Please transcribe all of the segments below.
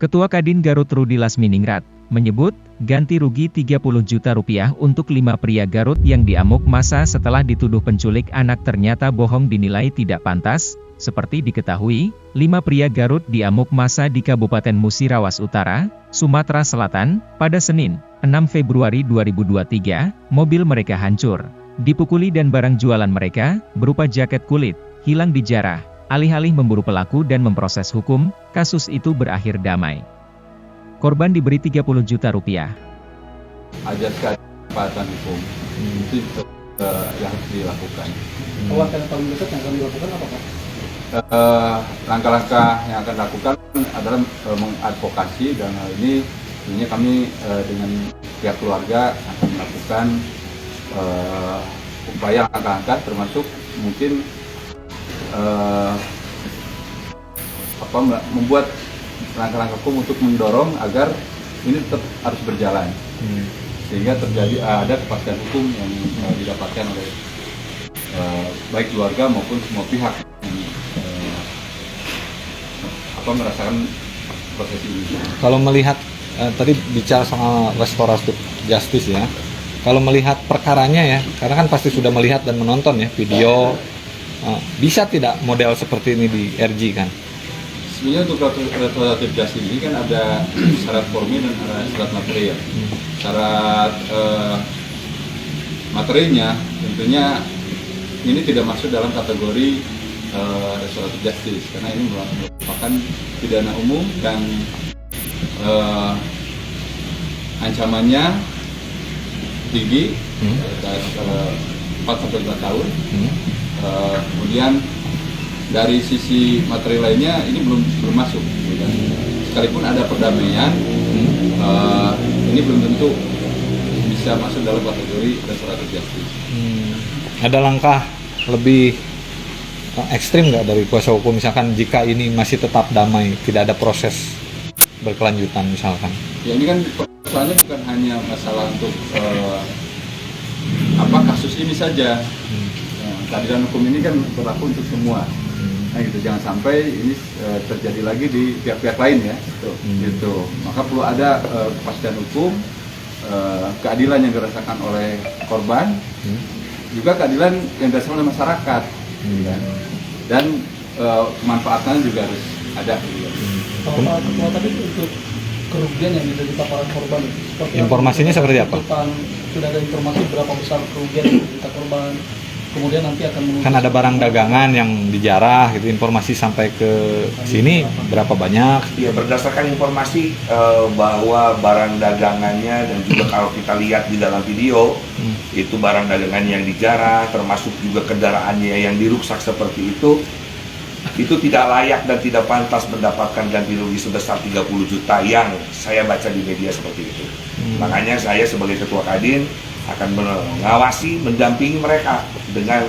Ketua Kadin Garut Rudi Lasminingrat menyebut, ganti rugi 30 juta rupiah untuk 5 pria Garut yang diamuk massa setelah dituduh penculik anak ternyata bohong dinilai tidak pantas. Seperti diketahui, 5 pria Garut diamuk massa di Kabupaten Musirawas Utara, Sumatera Selatan, pada Senin, 6 Februari 2023, mobil mereka hancur, dipukuli dan barang jualan mereka, berupa jaket kulit, hilang dijarah. Alih-alih memburu pelaku dan memproses hukum, kasus itu berakhir damai. Korban diberi 30 juta rupiah. Ajas kecepatan hukum itu yang harus dilakukan. Langkah yang paling dekat yang akan dilakukan apa Pak? Langkah-langkah yang akan dilakukan adalah mengadvokasi, dan hal ini tentunya kami dengan pihak keluarga akan melakukan upaya langkah-langkah, termasuk mungkin membuat langkah-langkah hukum untuk mendorong agar ini tetap harus berjalan, sehingga terjadi ada kepastian hukum yang didapatkan oleh baik keluarga maupun semua pihak yang merasakan proses ini. Kalau melihat tadi bicara soal restoratif justice ya, kalau melihat perkaranya ya, karena kan pasti sudah melihat dan menonton ya video, bisa tidak model seperti ini di RG kan? Sebenarnya untuk restoratif justice ini kan ada syarat formil dan ada syarat material. Syarat materinya tentunya ini tidak masuk dalam kategori restoratif justice, karena ini merupakan pidana umum dan ancamannya tinggi, 4 sampai 5 tahun. Kemudian dari sisi materi lainnya ini belum masuk. Sekalipun ada perdamaian, ini belum tentu bisa masuk dalam kategori restoratif justice. Ada langkah lebih ekstrim nggak dari kuasa hukum, misalkan jika ini masih tetap damai, tidak ada proses berkelanjutan misalkan? Ya ini kan soalnya bukan hanya masalah untuk kasus ini saja. Keadilan hukum ini kan berlaku untuk semua. Nah gitu, jangan sampai ini terjadi lagi di pihak-pihak lain ya. Gitu. Maka perlu ada kepastian hukum, keadilan yang dirasakan oleh korban, juga keadilan yang dirasakan oleh masyarakat. Dan kemanfaatan juga harus ada. Kalau Ketua tadi untuk kerugian yang diderita para korban, informasinya seperti apa? Sudah ada informasi berapa besar kerugian yang diderita korban? Kemudian nanti akan menuju, kan ada barang dagangan yang dijarah gitu, informasi sampai ke sini berapa banyak? Ya, berdasarkan informasi bahwa barang dagangannya, dan juga kalau kita lihat di dalam video itu barang dagangan yang dijarah, termasuk juga kendaraannya yang dirusak seperti itu tidak layak dan tidak pantas mendapatkan ganti rugi sebesar 30 juta yang saya baca di media seperti itu. Makanya saya sebagai Ketua Kadin akan mengawasi, mendampingi mereka dengan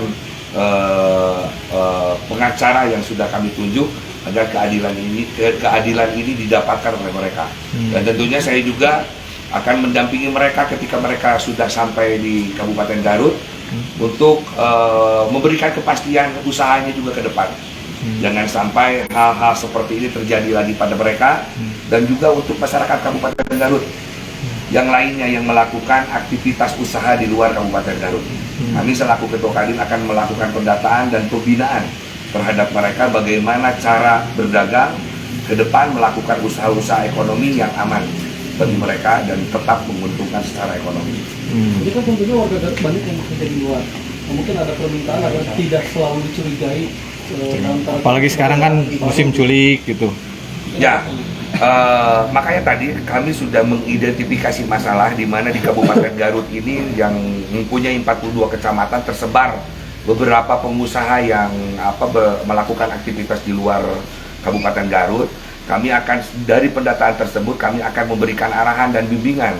pengacara yang sudah kami tunjuk agar keadilan ini didapatkan oleh mereka. Dan tentunya saya juga akan mendampingi mereka ketika mereka sudah sampai di Kabupaten Garut untuk memberikan kepastian usahanya juga ke depan. Jangan sampai hal-hal seperti ini terjadi lagi pada mereka, dan juga untuk masyarakat Kabupaten Garut yang lainnya yang melakukan aktivitas usaha di luar Kabupaten Garut. Kami selaku Ketua Kadin akan melakukan pendataan dan pembinaan terhadap mereka bagaimana cara berdagang ke depan, melakukan usaha-usaha ekonomi yang aman bagi mereka dan tetap menguntungkan secara ekonomi. Jadi kan tentunya warga Garut banyak yang bekerja di luar. Mungkin ada permintaan agar tidak selalu dicurigai. Apalagi sekarang kan musim culik gitu. Ya. Makanya tadi kami sudah mengidentifikasi masalah di mana di Kabupaten Garut ini yang mempunyai 42 kecamatan tersebar beberapa pengusaha yang melakukan aktivitas di luar Kabupaten Garut. Kami akan dari pendataan tersebut kami akan memberikan arahan dan bimbingan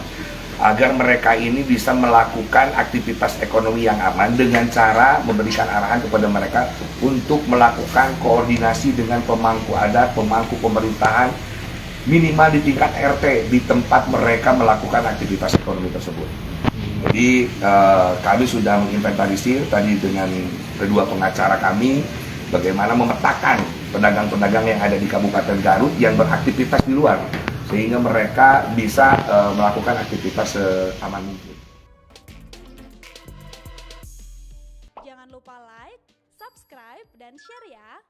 agar mereka ini bisa melakukan aktivitas ekonomi yang aman dengan cara memberikan arahan kepada mereka untuk melakukan koordinasi dengan pemangku adat, pemangku pemerintahan, minimal di tingkat RT di tempat mereka melakukan aktivitas ekonomi tersebut. Jadi kami sudah menginventarisir tadi dengan kedua pengacara kami bagaimana memetakan pedagang-pedagang yang ada di Kabupaten Garut yang beraktivitas di luar. sehingga mereka bisa melakukan aktivitas seaman mungkin. Jangan lupa like, subscribe, dan share ya.